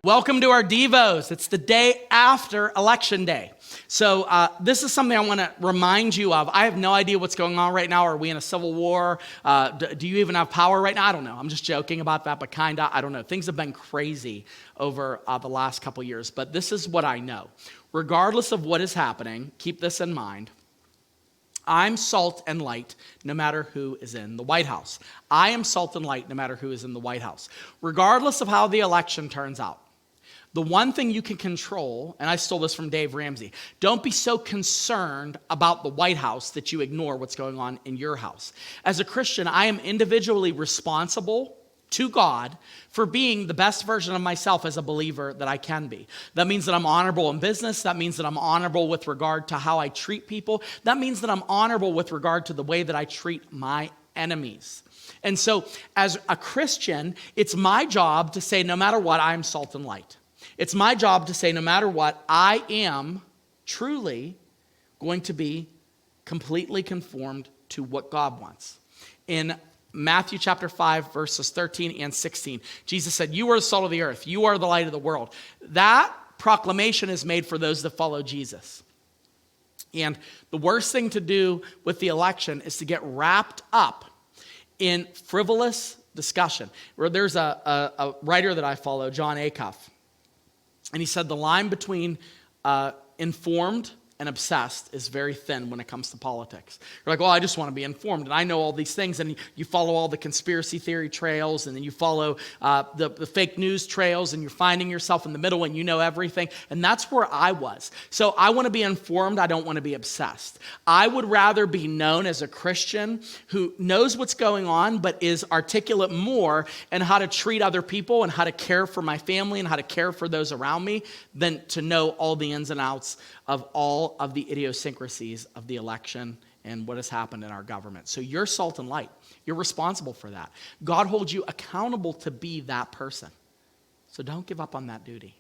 Welcome to our Devos. It's the day after Election Day. So this is something I want to remind you of. I have no idea what's going on right now. Are we in a civil war? Do you even have power right now? I don't know. I'm just joking about that, but kinda. I don't know. Things have been crazy over the last couple years, but this is what I know. Regardless of what is happening, keep this in mind. I'm salt and light no matter who is in the White House. I am salt and light no matter who is in the White House. Regardless of how the election turns out. The one thing you can control, and I stole this from Dave Ramsey, don't be so concerned about the White House that you ignore what's going on in your house. As a Christian, I am individually responsible to God for being the best version of myself as a believer that I can be. That means that I'm honorable in business. That means that I'm honorable with regard to how I treat people. That means that I'm honorable with regard to the way that I treat my enemies. And so as a Christian, it's my job to say, no matter what, I'm salt and light. It's my job to say, no matter what, I am truly going to be completely conformed to what God wants. In Matthew chapter 5, verses 13 and 16, Jesus said, you are the salt of the earth. You are the light of the world. That proclamation is made for those that follow Jesus. And the worst thing to do with the election is to get wrapped up in frivolous discussion. There's a writer that I follow, John Acuff. And he said the line between informed and obsessed is very thin when it comes to politics. You're like, well, I just want to be informed, and I know all these things, and you follow all the conspiracy theory trails, and then you follow the fake news trails, and you're finding yourself in the middle, and you know everything, and that's where I was. So I want to be informed. I don't want to be obsessed. I would rather be known as a Christian who knows what's going on, but is articulate more in how to treat other people and how to care for my family and how to care for those around me than to know all the ins and outs of all of the idiosyncrasies of the election and what has happened in our government. So you're salt and light. You're responsible for that. God holds you accountable to be that person. So don't give up on that duty.